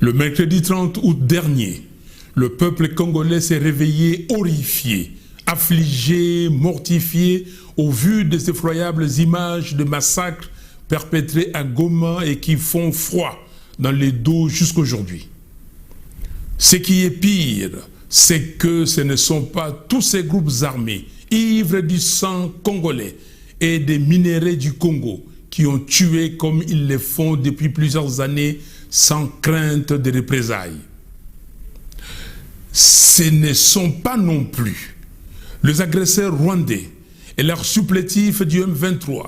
Le mercredi 30 août dernier, le peuple congolais s'est réveillé horrifié, affligé, mortifié au vu des effroyables images de massacres perpétrés à Goma et qui font froid dans les dos jusqu'aujourd'hui. Ce qui est pire, c'est que ce ne sont pas tous ces groupes armés, ivres du sang congolais et des minéraux du Congo, qui ont tué comme ils le font depuis plusieurs années sans crainte de représailles. Ce ne sont pas non plus les agresseurs rwandais et leurs supplétifs du M23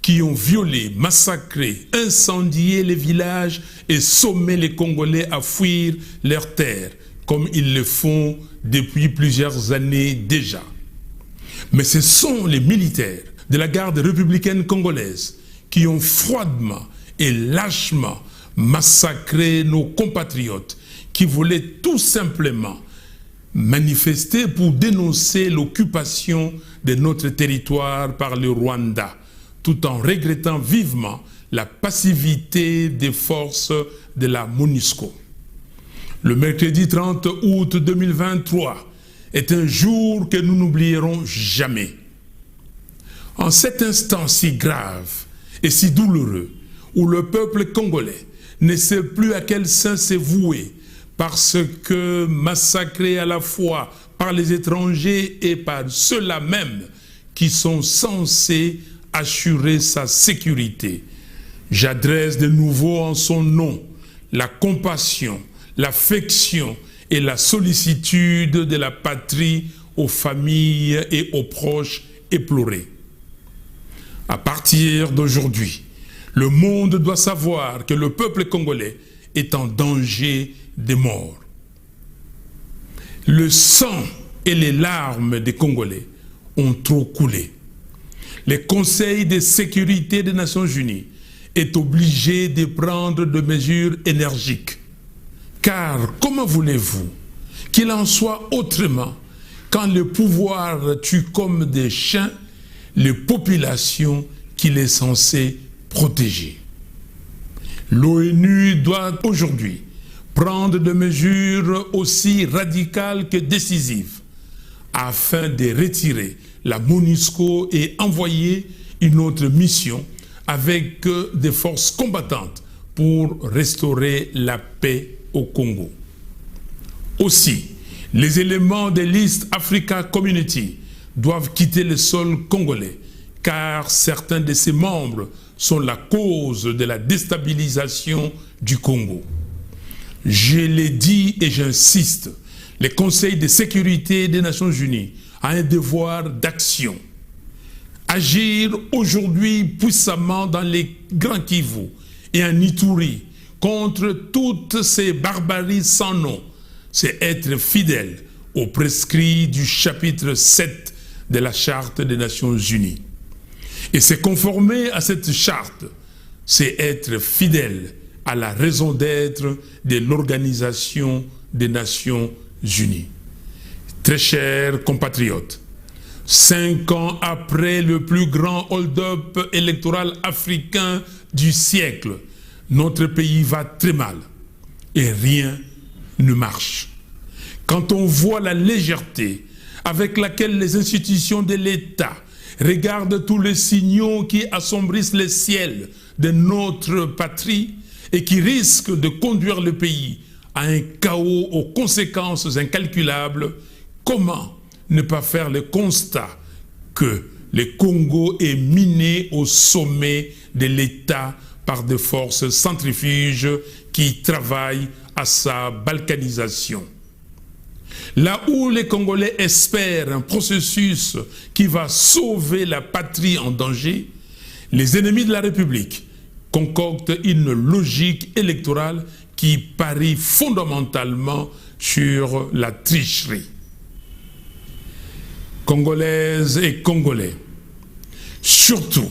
qui ont violé, massacré, incendié les villages et sommé les Congolais à fuir leurs terres, comme ils le font depuis plusieurs années déjà. Mais ce sont les militaires de la garde républicaine congolaise qui ont froidement et lâchement massacré nos compatriotes qui voulaient tout simplement manifester pour dénoncer l'occupation de notre territoire par le Rwanda, tout en regrettant vivement la passivité des forces de la MONUSCO. Le mercredi 30 août 2023 est un jour que nous n'oublierons jamais. En cet instant si grave et si douloureux, où le peuple congolais ne sait plus à quel saint se vouer, parce que massacré à la fois par les étrangers et par ceux-là même qui sont censés assurer sa sécurité. J'adresse de nouveau en son nom la compassion, l'affection et la sollicitude de la patrie aux familles et aux proches éplorés. À partir d'aujourd'hui, le monde doit savoir que le peuple congolais est en danger de mort. Le sang et les larmes des Congolais ont trop coulé. Le Conseil de sécurité des Nations Unies est obligé de prendre des mesures énergiques. Car comment voulez-vous qu'il en soit autrement quand le pouvoir tue comme des chiens les populations qu'il est censé protéger? L'ONU doit aujourd'hui prendre des mesures aussi radicales que décisives afin de retirer la MONUSCO et envoyer une autre mission avec des forces combattantes pour restaurer la paix au Congo. Aussi, les éléments de l'East Africa Community doivent quitter le sol congolais car certains de ses membres sont la cause de la déstabilisation du Congo. Je l'ai dit et j'insiste, le Conseil de sécurité des Nations Unies a un devoir d'action. Agir aujourd'hui puissamment dans les Grands Kivu et en Ituri contre toutes ces barbaries sans nom, c'est être fidèle aux prescrits du chapitre 7 de la Charte des Nations Unies. Et se conformer à cette charte, c'est être fidèle à la raison d'être de l'Organisation des Nations Unies. Très chers compatriotes, 5 ans après le plus grand hold-up électoral africain du siècle, notre pays va très mal et rien ne marche. Quand on voit la légèreté avec laquelle les institutions de l'État regardent tous les signaux qui assombrissent le ciel de notre patrie et qui risquent de conduire le pays à un chaos aux conséquences incalculables, comment ne pas faire le constat que le Congo est miné au sommet de l'État par des forces centrifuges qui travaillent à sa balkanisation. Là où les Congolais espèrent un processus qui va sauver la patrie en danger, les ennemis de la République concoctent une logique électorale qui parie fondamentalement sur la tricherie. Congolaises et Congolais, surtout,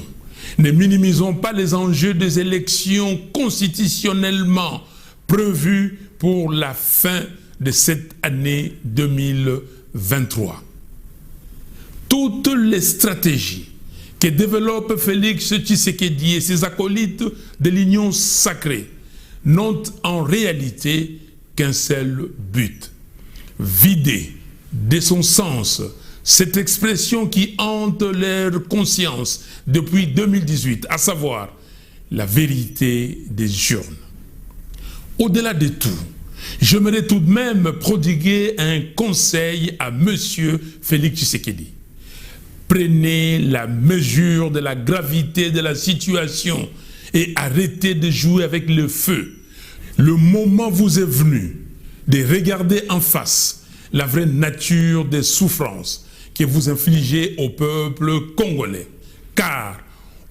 ne minimisons pas les enjeux des élections constitutionnellement prévues pour la fin de cette année 2023. Toutes les stratégies que développe Félix Tshisekedi et ses acolytes de l'Union sacrée n'ont en réalité qu'un seul but: vider de son sens cette expression qui hante leur conscience depuis 2018, à savoir la vérité des urnes. Au-delà de tout, j'aimerais tout de même prodiguer un conseil à M. Félix Tshisekedi. Prenez la mesure de la gravité de la situation et arrêtez de jouer avec le feu. Le moment vous est venu de regarder en face la vraie nature des souffrances que vous infligez au peuple congolais. Car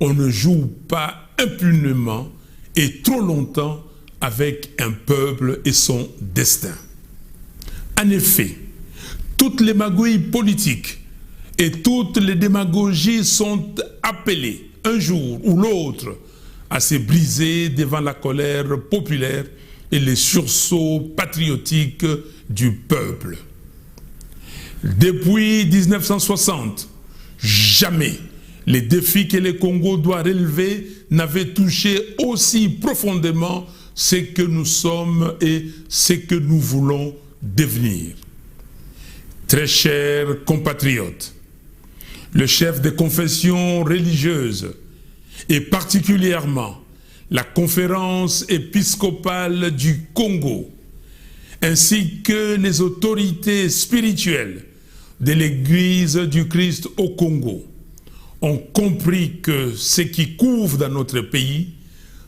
on ne joue pas impunément et trop longtemps avec un peuple et son destin. En effet, toutes les magouilles politiques et toutes les démagogies sont appelées un jour ou l'autre à se briser devant la colère populaire et les sursauts patriotiques du peuple. Depuis 1960, jamais les défis que le Congo doit relever n'avaient touché aussi profondément ce que nous sommes et ce que nous voulons devenir. Très chers compatriotes, le chef des confessions religieuses et particulièrement la conférence épiscopale du Congo, ainsi que les autorités spirituelles de l'Église du Christ au Congo, ont compris que ce qui couvre dans notre pays,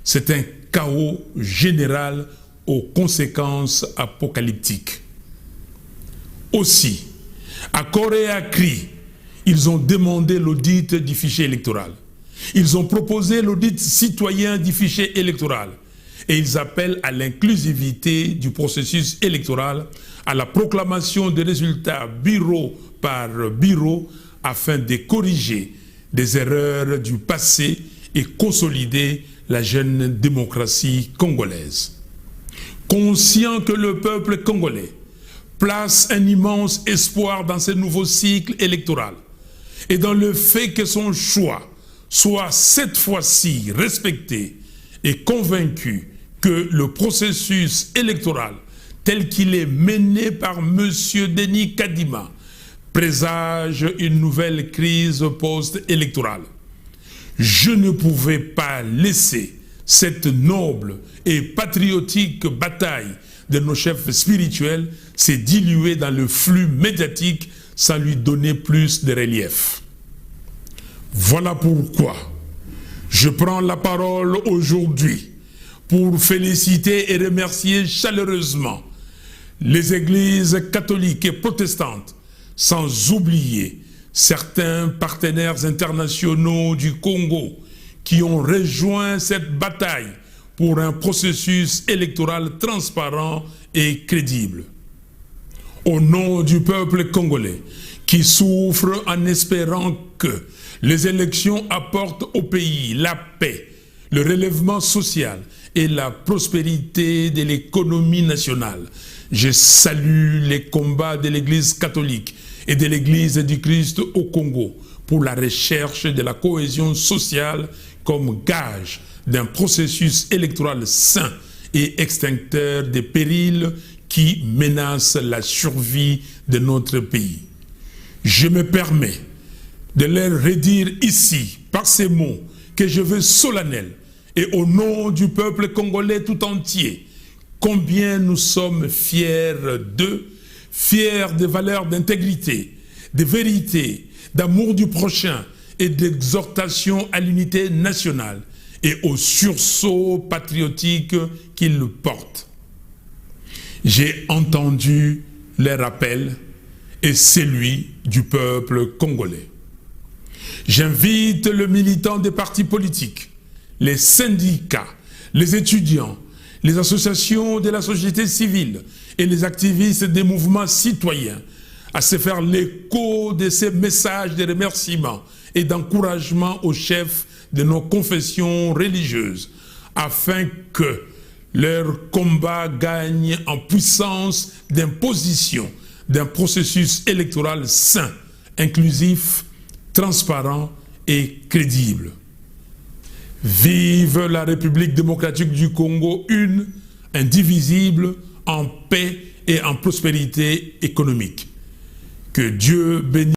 c'est un chaos général aux conséquences apocalyptiques. Aussi, à corps et à cri, ils ont demandé l'audit du fichier électoral. Ils ont proposé l'audit citoyen du fichier électoral et ils appellent à l'inclusivité du processus électoral, à la proclamation des résultats bureau par bureau afin de corriger des erreurs du passé et consolider la jeune démocratie congolaise. Conscient que le peuple congolais place un immense espoir dans ce nouveau cycle électoral et dans le fait que son choix soit cette fois-ci respecté et convaincu que le processus électoral tel qu'il est mené par M. Denis Kadima présage une nouvelle crise post-électorale. Je ne pouvais pas laisser cette noble et patriotique bataille de nos chefs spirituels se diluer dans le flux médiatique sans lui donner plus de relief. Voilà pourquoi je prends la parole aujourd'hui pour féliciter et remercier chaleureusement les églises catholiques et protestantes, sans oublier certains partenaires internationaux du Congo qui ont rejoint cette bataille pour un processus électoral transparent et crédible. Au nom du peuple congolais qui souffre en espérant que les élections apportent au pays la paix, le relèvement social et la prospérité de l'économie nationale, je salue les combats de l'Église catholique et de l'Église du Christ au Congo pour la recherche de la cohésion sociale comme gage d'un processus électoral sain et extincteur des périls qui menacent la survie de notre pays. Je me permets de leur redire ici, par ces mots, que je veux solennels et au nom du peuple congolais tout entier, combien nous sommes fiers d'eux, fiers des valeurs d'intégrité, de vérité, d'amour du prochain et d'exhortation à l'unité nationale et au sursaut patriotique qu'ils portent. J'ai entendu leur appel et celui du peuple congolais. J'invite les militants des partis politiques, les syndicats, les étudiants, les associations de la société civile et les activistes des mouvements citoyens à se faire l'écho de ces messages de remerciement et d'encouragement aux chefs de nos confessions religieuses afin que leur combat gagne en puissance d'imposition d'un processus électoral sain, inclusif, transparent et crédible. Vive la République démocratique du Congo, une, indivisible, en paix et en prospérité économique. Que Dieu bénisse